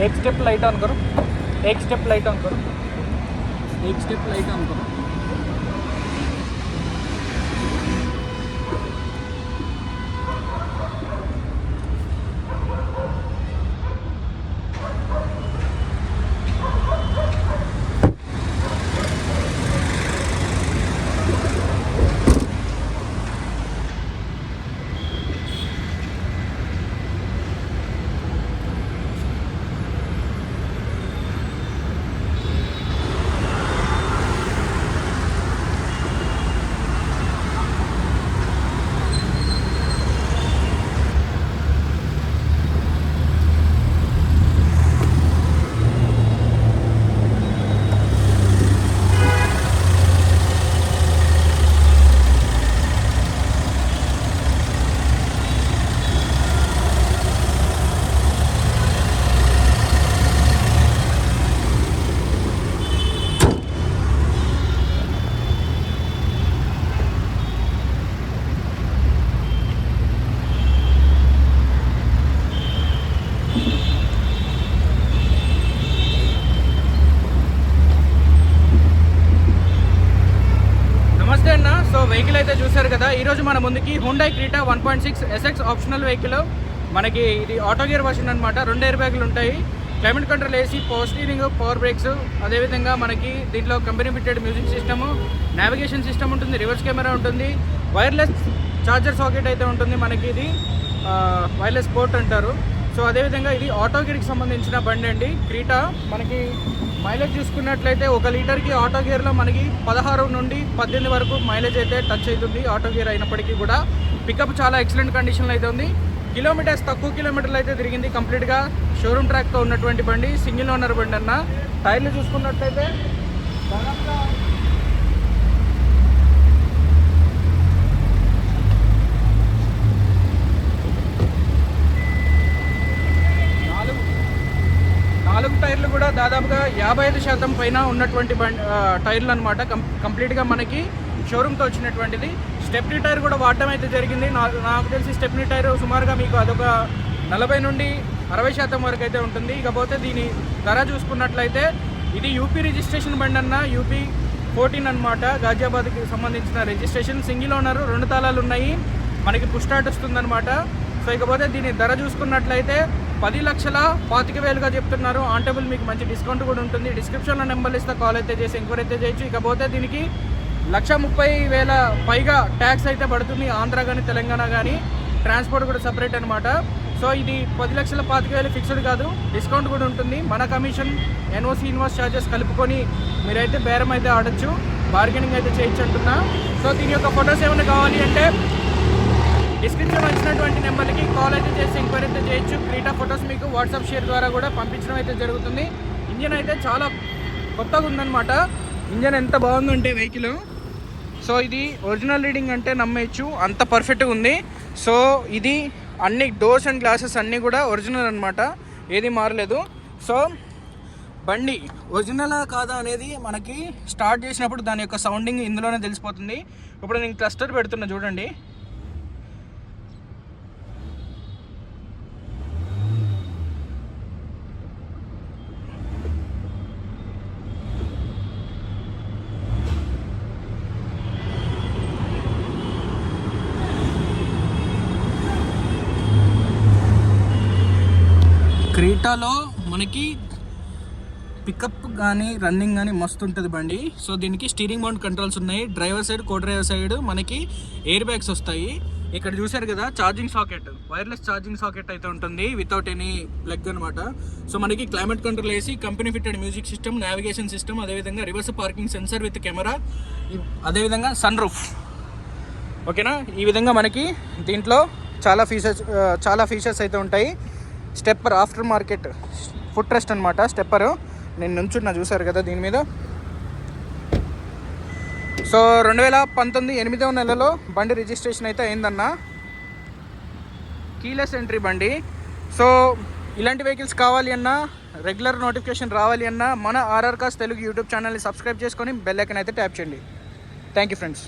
एक step light on करो, एक स्टेप लाइट ऑन करो, एक स्टेप लाइट ऑन करो। సో వెహికల్ అయితే చూసారు కదా, ఈరోజు మన ముందుకి Hyundai Creta 1.6 SX optional vehicle. మనకి ఇది ఆటో గేర్ వర్షన్ అనమాట. 2 ఎయిర్ బ్యాగులు ఉంటాయి, climate control AC, power steering, power breaks, అదేవిధంగా మనకి దీంట్లో company fitted music system, navigation system ఉంటుంది, రివర్స్ కెమెరా ఉంటుంది, వైర్లెస్ ఛార్జర్ సాకెట్ అయితే ఉంటుంది. మనకి ఇది వైర్లెస్ పోర్ట్ అంటారు. సో అదేవిధంగా ఇది ఆటో గేర్కి సంబంధించిన బండి అండి క్రీటా. మనకి మైలేజ్ చూసుకున్నట్లయితే 1 లీటర్కి ఆటో గేర్లో మనకి 16 నుండి 18 వరకు మైలేజ్ అయితే టచ్ అవుతుంది. ఆటో గేర్ అయినప్పటికీ కూడా పికప్ చాలా ఎక్సలెంట్ కండిషన్లో అయితే ఉంది. కిలోమీటర్స్ తక్కువ కిలోమీటర్లు అయితే తిరిగింది. కంప్లీట్గా షోరూమ్ ట్రాక్తో ఉన్నటువంటి బండి, సింగిల్ ఓనర్ బండి అన్న. టైర్లు చూసుకున్నట్లయితే దాదాపుగా 4 టైర్లు కూడా దాదాపుగా 55% పైన ఉన్నటువంటి టైర్లు అనమాట. కంప్లీట్గా మనకి షోరూమ్తో వచ్చినటువంటిది. స్టెప్నీ టైర్ కూడా వాడటం అయితే జరిగింది. నాకు తెలిసి స్టెప్నీ టైర్ సుమారుగా మీకు అదొక 40 నుండి 60% వరకు అయితే ఉంటుంది. ఇకపోతే దీని ధర చూసుకున్నట్లయితే ఇది యూపీ రిజిస్ట్రేషన్ బండి అన్న, యూపీ 14 అనమాట. గాజియాబాద్కి సంబంధించిన రిజిస్ట్రేషన్, సింగిల్ ఓనర్, 2 తాళాలు ఉన్నాయి, మనకి పుష్ స్టార్ట్ వస్తుందన్నమాట. సో ఇకపోతే దీని ధర చూసుకున్నట్లయితే 10,25,000గా చెప్తున్నారు. ఆన్ టేబుల్ మీకు మంచి డిస్కౌంట్ కూడా ఉంటుంది. డిస్క్రిప్షన్లో నెంబర్లు ఇస్తే కాల్ అయితే చేసి ఎంక్వైరీ అయితే చేయొచ్చు. ఇకపోతే దీనికి 1,30,000 పైగా ట్యాక్స్ అయితే పడుతుంది, ఆంధ్ర కానీ తెలంగాణ కానీ. ట్రాన్స్పోర్ట్ కూడా సపరేట్ అనమాట. సో ఇది 10,25,000 ఫిక్స్డ్ కాదు, డిస్కౌంట్ కూడా ఉంటుంది. మన కమిషన్, ఎన్ఓసి, ఇన్వాయిస్ ఛార్జెస్ కలుపుకొని మీరైతే బేరం అయితే ఆడచ్చు, బార్గెనింగ్ అయితే చేయొచ్చు అంటున్నా. సో దీని యొక్క ఫొటోస్ ఏమైనా కావాలి అంటే డిస్క్రిప్షన్ వచ్చినటువంటి నెంబర్కి కాల్ అయితే చేసి ఎంక్వైరీ అయితే చేయొచ్చు. క్రీటా ఫొటోస్ మీకు వాట్సాప్ షేర్ ద్వారా కూడా పంపించడం అయితే జరుగుతుంది. ఇంజన్ అయితే చాలా కొత్తగా ఉందన్నమాట. ఇంజన్ ఎంత బాగుందంటే వెహికల్, సో ఇది ఒరిజినల్ రీడింగ్ అంటే నమ్మేయచ్చు, అంత పర్ఫెక్ట్గా ఉంది. సో ఇది అన్ని డోర్స్ అండ్ గ్లాసెస్ అన్నీ కూడా ఒరిజినల్ అనమాట, ఏది మారలేదు. సో బండి ఒరిజినలా కాదా అనేది మనకి స్టార్ట్ చేసినప్పుడు దాని యొక్క సౌండింగ్ ఇందులోనే తెలిసిపోతుంది. ఇప్పుడు నేను క్లస్టర్ పెడుతున్నా చూడండి. క్రీటాలో మనకి పికప్ కానీ రన్నింగ్ కానీ మస్తు ఉంటుంది బండి. సో దీనికి స్టీరింగ్ మౌంట్ కంట్రోల్స్ ఉన్నాయి, driver side, co driver side మనకి ఎయిర్ బ్యాగ్స్ వస్తాయి. ఇక్కడ చూసారు కదా charging socket, wireless charging socket అయితే ఉంటుంది వితౌట్ ఎనీ ప్లగ్ అనమాట. సో మనకి climate control AC, company fitted music system, navigation system, అదేవిధంగా reverse parking sensor with camera, అదేవిధంగా సన్ రూఫ్. ఓకేనా, ఈ విధంగా మనకి దీంట్లో చాలా ఫీచర్స్ అయితే ఉంటాయి. Stepper, aftermarket footrest అనమాట స్టెప్పర్. నేను నుంచున్నా చూసారు కదా దీని మీద. సో 2019 8వ నెలలో బండి రిజిస్ట్రేషన్ అయితే అయిందన్న. కీలెస్ ఎంట్రీ బండి. సో ఇలాంటి వెహికల్స్ కావాలి అన్నా, రెగ్యులర్ నోటిఫికేషన్ రావాలి అన్నా మన ఆర్ఆర్ కార్స్ తెలుగు యూట్యూబ్ ఛానల్ని సబ్స్క్రైబ్ చేసుకొని బెల్ ఐకాన్ అయితే ట్యాప్ చేయండి. Thank you friends.